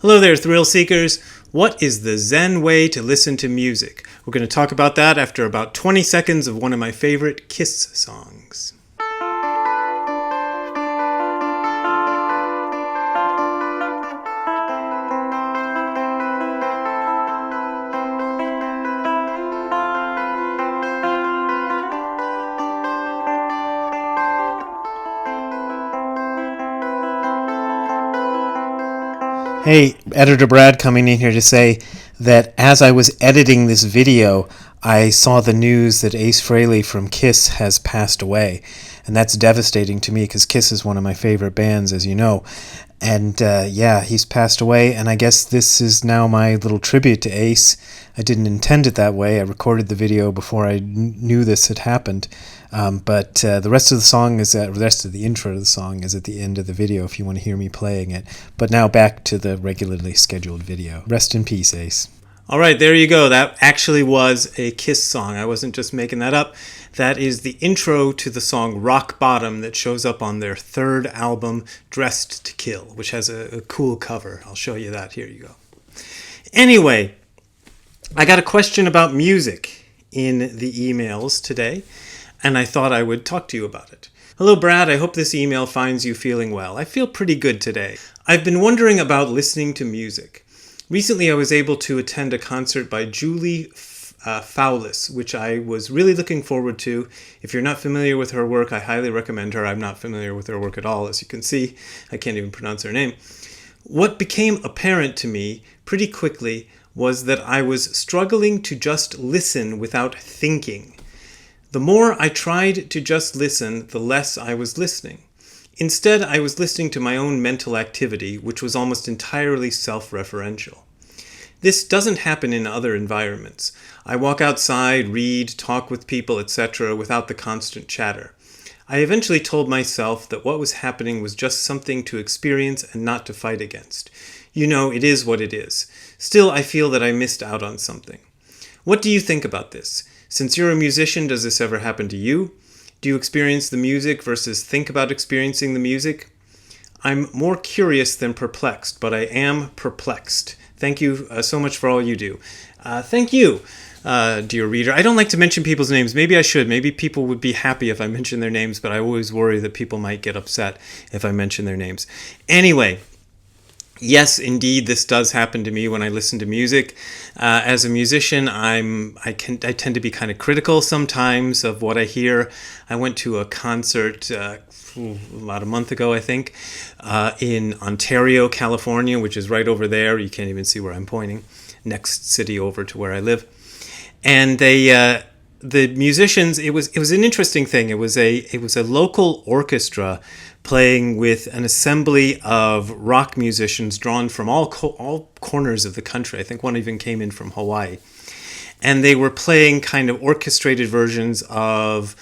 Hello there, thrill seekers. What is the Zen way to listen to music? We're going to talk about that after about 20 seconds of one of my favorite Kiss songs. Hey, Editor Brad coming in here to say that as I was editing this video, I saw the news that Ace Frehley from Kiss has passed away. And that's devastating to me because Kiss is one of my favorite bands, as you know. And he's passed away, and I guess this is now my little tribute to Ace. I didn't intend it that way. I recorded the video before I knew this had happened. But the rest of the intro to the song is at the end of the video if you want to hear me playing it. But now back to the regularly scheduled video. Rest in peace, Ace. All right, there you go. That actually was a Kiss song. I wasn't just making that up. That is the intro to the song Rock Bottom that shows up on their third album, Dressed to Kill, which has a cool cover. I'll show you that. Here you go. Anyway, I got a question about music in the emails today, and I thought I would talk to you about it. Hello, Brad. I hope this email finds you feeling well. I feel pretty good today. I've been wondering about listening to music. Recently, I was able to attend a concert by Julie Fowlis, which I was really looking forward to. If you're not familiar with her work, I highly recommend her. I'm not familiar with her work at all, as you can see. I can't even pronounce her name. What became apparent to me pretty quickly was that I was struggling to just listen without thinking. The more I tried to just listen, the less I was listening. Instead, I was listening to my own mental activity, which was almost entirely self-referential. This doesn't happen in other environments. I walk outside, read, talk with people, etc., without the constant chatter. I eventually told myself that what was happening was just something to experience and not to fight against. You know, it is what it is. Still, I feel that I missed out on something. What do you think about this? Since you're a musician, does this ever happen to you? Do you experience the music versus think about experiencing the music? I'm more curious than perplexed, but I am perplexed. Thank you so much for all you do. Thank you, dear reader. I don't like to mention people's names. Maybe I should. Maybe people would be happy if I mention their names, but I always worry that people might get upset if I mention their names. Anyway, yes, indeed, this does happen to me when I listen to music. As a musician, I tend to be kind of critical sometimes of what I hear. I went to a concert about a month ago, I think, in Ontario, California, which is right over there. You can't even see where I'm pointing. Next city over to where I live. And the musicians, it was an interesting thing. It was a local orchestra playing with an assembly of rock musicians drawn from all corners of the country. I think one even came in from Hawaii. And they were playing kind of orchestrated versions of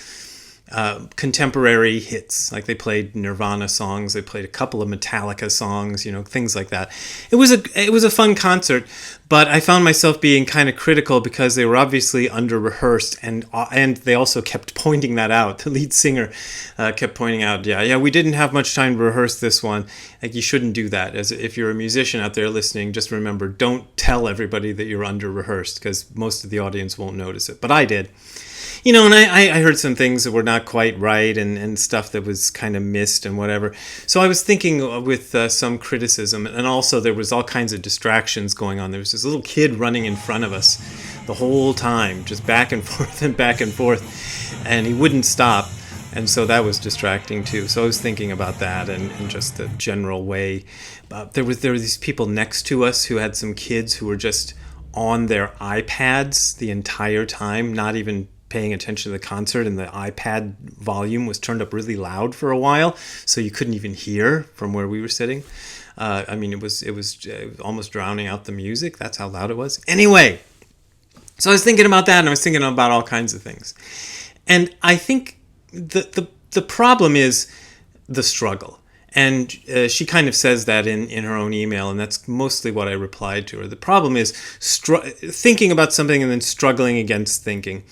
contemporary hits. Like they played Nirvana songs, they played a couple of Metallica songs, things like that. It was a fun concert, but I found myself being kind of critical because they were obviously under rehearsed, and they also kept pointing that out. The lead singer kept pointing out, we didn't have much time to rehearse this one. Like, you shouldn't do that. As if you're a musician out there listening, just remember, don't tell everybody that you're under rehearsed, because most of the audience won't notice it. But I did. And I heard some things that were not quite right and stuff that was kind of missed and whatever. So I was thinking with some criticism, and also there was all kinds of distractions going on. There was this little kid running in front of us the whole time, just back and forth and back and forth, and he wouldn't stop. And so that was distracting too. So I was thinking about that and just the general way. There were these people next to us who had some kids who were just on their iPads the entire time, not even paying attention to the concert, and the iPad volume was turned up really loud for a while, so you couldn't even hear from where we were sitting. It was almost drowning out the music. That's how loud it was. Anyway, so I was thinking about that, and I was thinking about all kinds of things. And I think the problem is the struggle. And she kind of says that in her own email, and that's mostly what I replied to her. The problem is thinking about something and then struggling against thinking.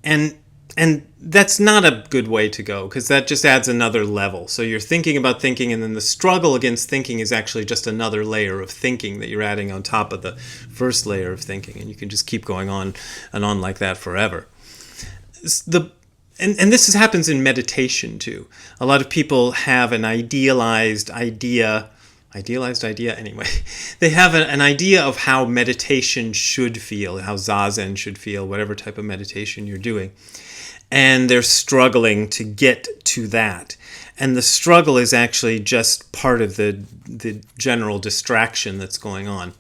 And And that's not a good way to go, because that just adds another level. So you're thinking about thinking, and then the struggle against thinking is actually just another layer of thinking that you're adding on top of the first layer of thinking. And you can just keep going on and on like that forever. And this happens in meditation too. A lot of people have an idealized idea anyway. They have an idea of how meditation should feel, how zazen should feel, whatever type of meditation you're doing. And they're struggling to get to that. And the struggle is actually just part of the general distraction that's going on.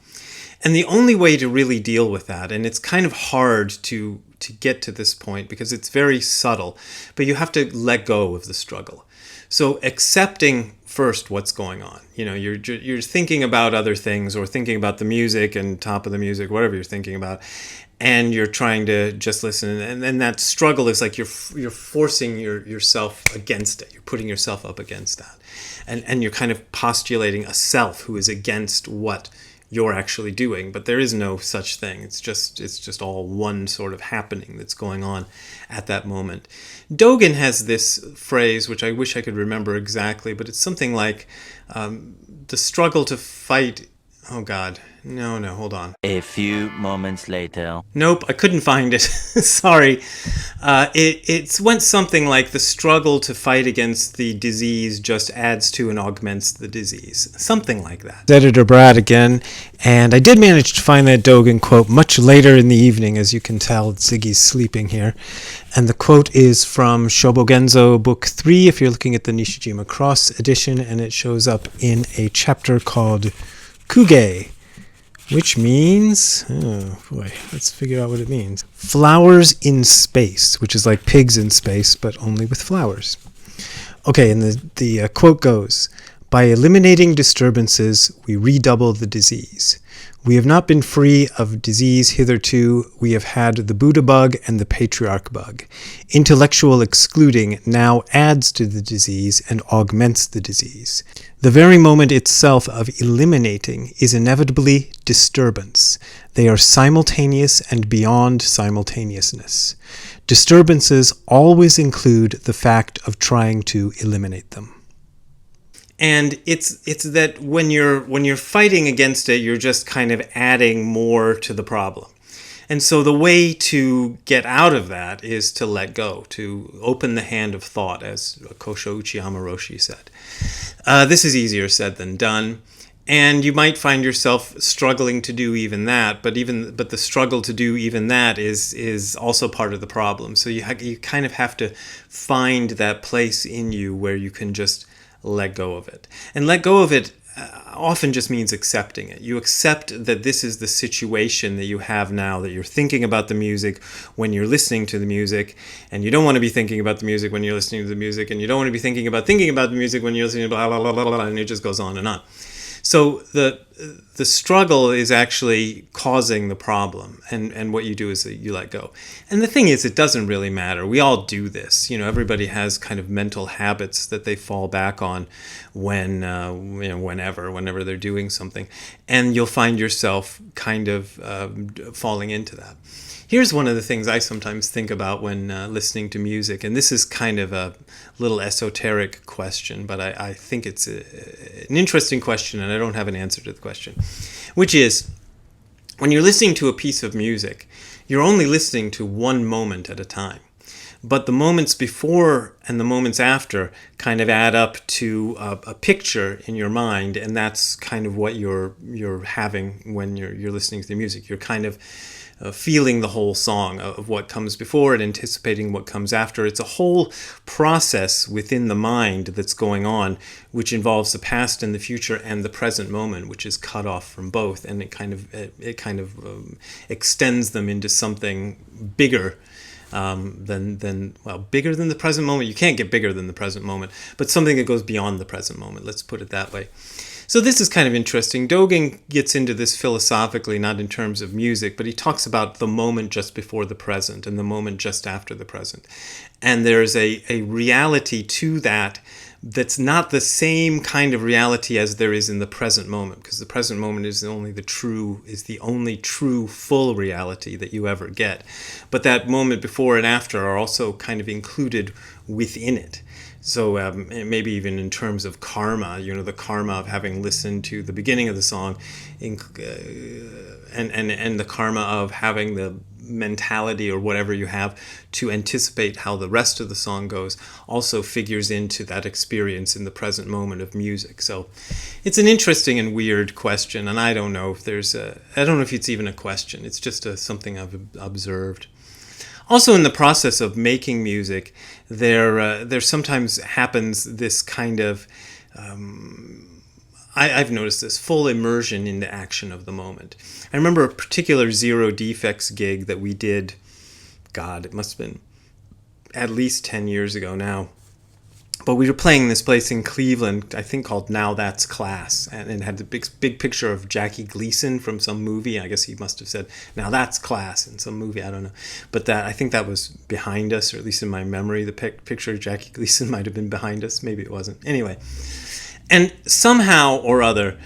And the only way to really deal with that, and it's kind of hard to get to this point because it's very subtle, but you have to let go of the struggle. So accepting first what's going on. You're thinking about other things, or thinking about the music and top of the music, whatever you're thinking about, and you're trying to just listen. And then that struggle is like you're forcing yourself against it. You're putting yourself up against that. And you're kind of postulating a self who is against what you're actually doing, but there is no such thing. It's just all one sort of happening that's going on at that moment. Dogen has this phrase, which I wish I could remember exactly, but it's something like the struggle to fight. Oh God, no, hold on. A few moments later. Nope, I couldn't find it. Sorry. It went something like the struggle to fight against the disease just adds to and augments the disease. Something like that. Editor Brad again, and I did manage to find that Dogen quote much later in the evening. As you can tell, Ziggy's sleeping here. And the quote is from Shobogenzo Book 3, if you're looking at the Nishijima Cross edition, and it shows up in a chapter called Kuge, which means, oh boy, let's figure out what it means. Flowers in space, which is like pigs in space, but only with flowers. Okay, and the quote goes, "By eliminating disturbances, we redouble the disease. We have not been free of disease hitherto. We have had the Buddha bug and the patriarch bug. Intellectual excluding now adds to the disease and augments the disease. The very moment itself of eliminating is inevitably disturbance. They are simultaneous and beyond simultaneousness. Disturbances always include the fact of trying to eliminate them." And it's that when you're fighting against it, you're just kind of adding more to the problem. And so the way to get out of that is to let go, to open the hand of thought, as Kosho Uchiyama Roshi said. This is easier said than done. And you might find yourself struggling to do even that, but the struggle to do even that is also part of the problem. So you kind of have to find that place in you where you can just let go of it. And let go of it often just means accepting it. You accept that this is the situation that you have now, that you're thinking about the music when you're listening to the music, and you don't want to be thinking about the music when you're listening to the music, and you don't want to be thinking about the music when you're listening to blah, blah, blah, blah, blah, and it just goes on and on. So the struggle is actually causing the problem, and what you do is that you let go. And the thing is, it doesn't really matter. We all do this. Everybody has kind of mental habits that they fall back on whenever they're doing something, and you'll find yourself kind of falling into that. Here's one of the things I sometimes think about when listening to music, and this is kind of a little esoteric question, but I think it's an interesting question, and I don't have an answer to the question, which is, when you're listening to a piece of music, you're only listening to one moment at a time. But the moments before and the moments after kind of add up to a picture in your mind, and that's kind of what you're having when you're listening to the music. You're kind of feeling the whole song of what comes before and anticipating what comes after. It's a whole process within the mind that's going on, which involves the past and the future and the present moment, which is cut off from both, and it kind of extends them into something bigger bigger than the present moment. You can't get bigger than the present moment, but something that goes beyond the present moment. Let's put it that way. So this is kind of interesting. Dogen gets into this philosophically, not in terms of music, but he talks about the moment just before the present and the moment just after the present. And there's a reality to that, that's not the same kind of reality as there is in the present moment, because the present moment is the only true full reality that you ever get. But that moment before and after are also kind of included within it. So maybe even in terms of karma, the karma of having listened to the beginning of the song, and the karma of having the mentality or whatever you have to anticipate how the rest of the song goes also figures into that experience in the present moment of music. So it's an interesting and weird question, and I don't know if it's even a question. It's just something I've observed. Also, in the process of making music, there sometimes happens this kind of I've noticed this full immersion in the action of the moment. I remember a particular Zero Defects gig that we did, God, it must have been at least 10 years ago now. But we were playing this place in Cleveland, I think called Now That's Class, and it had the big picture of Jackie Gleason from some movie. I guess he must have said, "Now that's class" in some movie, I don't know. But I think that was behind us, or at least in my memory, the picture of Jackie Gleason might have been behind us. Maybe it wasn't. Anyway, and somehow or other,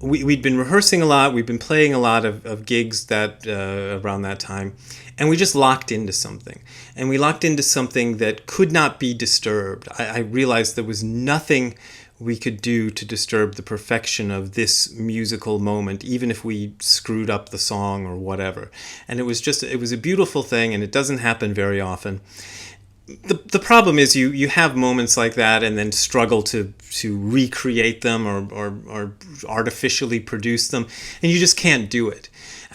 we'd been rehearsing a lot, we'd been playing a lot of gigs that around that time, and we just locked into something. And we locked into something that could not be disturbed. I realized there was nothing we could do to disturb the perfection of this musical moment, even if we screwed up the song or whatever. And it was a beautiful thing, and it doesn't happen very often. The problem is you have moments like that and then struggle to recreate them or artificially produce them, and you just can't do it.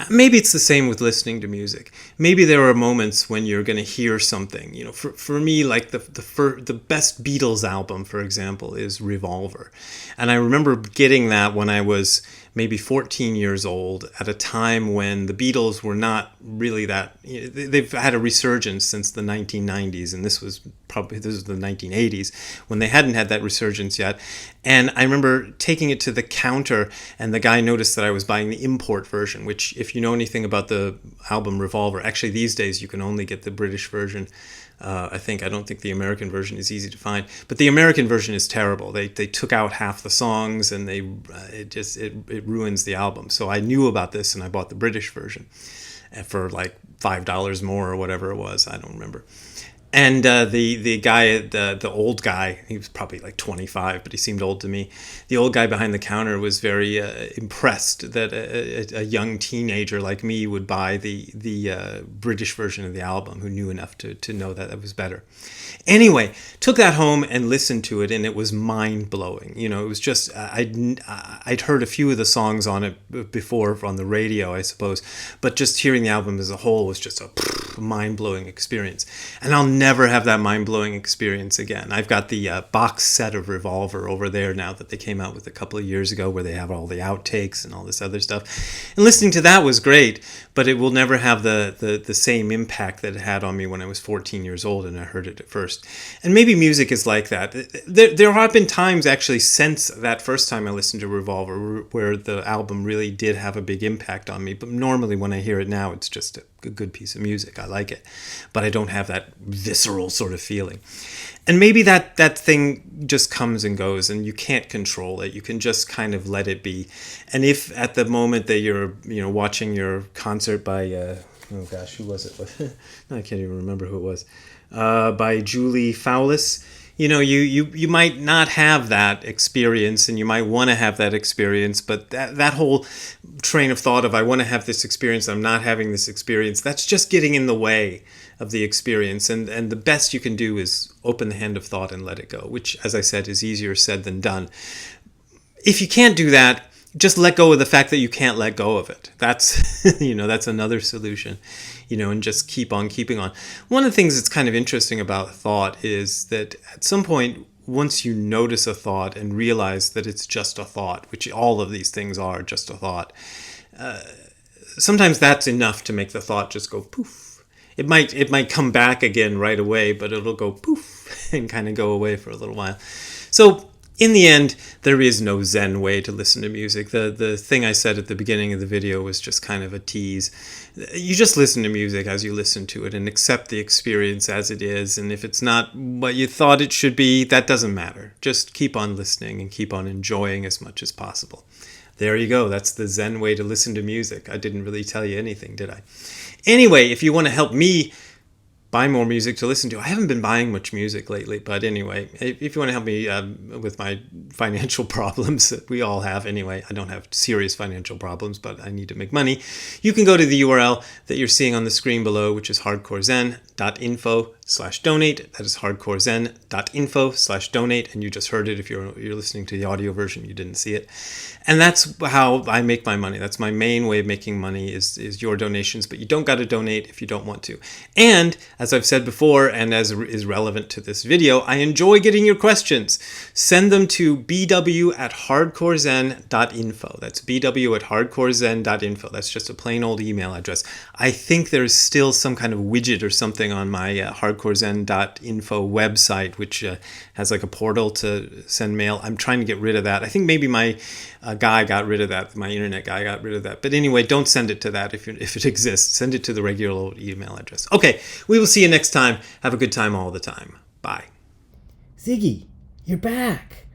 Maybe it's the same with listening to music. Maybe there are moments when you're going to hear something. For me, like the best Beatles album, for example, is Revolver. And I remember getting that when I was maybe 14 years old, at a time when the Beatles were not really that. They've had a resurgence since the 1990s, and this was the 1980s, when they hadn't had that resurgence yet. And I remember taking it to the counter, and the guy noticed that I was buying the import version, which, if you know anything about the album Revolver, actually these days you can only get the British version. I don't think the American version is easy to find, but the American version is terrible. They took out half the songs, and it ruins the album. So I knew about this, and I bought the British version for like $5 more or whatever it was. I don't remember. And the guy, the old guy, he was probably like 25, but he seemed old to me. The old guy behind the counter was very impressed that a young teenager like me would buy the British version of the album, who knew enough to know that it was better. Anyway, took that home and listened to it, and it was mind-blowing. It was just, I'd heard a few of the songs on it before on the radio, I suppose, but just hearing the album as a whole was just a mind-blowing experience. And I'll never have that mind-blowing experience again. I've got the box set of Revolver over there now that they came out with a couple of years ago, where they have all the outtakes and all this other stuff. And listening to that was great, but it will never have the same impact that it had on me when I was 14 years old and I heard it at first. And maybe music is like that. There have been times actually since that first time I listened to Revolver where the album really did have a big impact on me. But normally when I hear it now, it's just a good piece of music. I like it. But I don't have that visceral sort of feeling. And maybe that thing just comes and goes, and you can't control it. You can just kind of let it be. And if at the moment that you're watching your concert by oh gosh, who was it? I can't even remember who it was. By Julie Fowlis. You might not have that experience, and you might want to have that experience, but that whole train of thought of I want to have this experience, I'm not having this experience, that's just getting in the way of the experience. And the best you can do is open the hand of thought and let it go, which, as I said, is easier said than done. If you can't do that, just let go of the fact that you can't let go of it. That's, that's another solution, and just keep on keeping on. One of the things that's kind of interesting about thought is that at some point, once you notice a thought and realize that it's just a thought, which all of these things are just a thought, sometimes that's enough to make the thought just go poof. It might come back again right away, but it'll go poof and kind of go away for a little while. So In the end, there is no Zen way to listen to music. The thing I said at the beginning of the video was just kind of a tease. You just listen to music as you listen to it and accept the experience as it is. And if it's not what you thought it should be, that doesn't matter. Just keep on listening and keep on enjoying as much as possible. There you go. That's the Zen way to listen to music. I didn't really tell you anything, did I? Anyway, if you want to help me buy more music to listen to. I haven't been buying much music lately, but anyway, if you want to help me with my financial problems that we all have anyway, I don't have serious financial problems, but I need to make money, you can go to the URL that you're seeing on the screen below, which is hardcorezen.info/donate. That is hardcorezen.info/donate, and you just heard it. If you're listening to the audio version, you didn't see it. And that's how I make my money. That's my main way of making money is your donations, but you don't got to donate if you don't want to. And as I've said before, and as is relevant to this video, I enjoy getting your questions. Send them to bw@hardcorezen.info. That's bw@hardcorezen.info. That's just a plain old email address. I think there's still some kind of widget or something on my hardcorezen.info website, which has like a portal to send mail. I'm trying to get rid of that. I think maybe my guy got rid of that. My internet guy got rid of that. But anyway, don't send it to that if it exists. Send it to the regular old email address. Okay, we will see you next time. Have a good time all the time. Bye. Ziggy, you're back.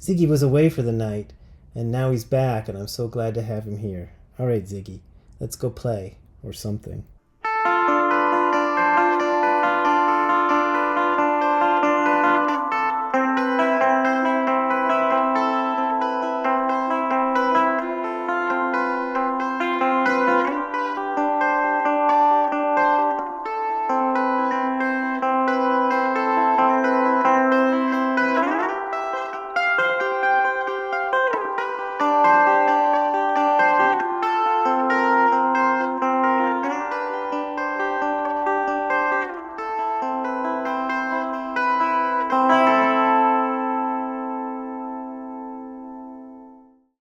Ziggy was away for the night, and now he's back, and I'm so glad to have him here. All right, Ziggy, let's go play, or something.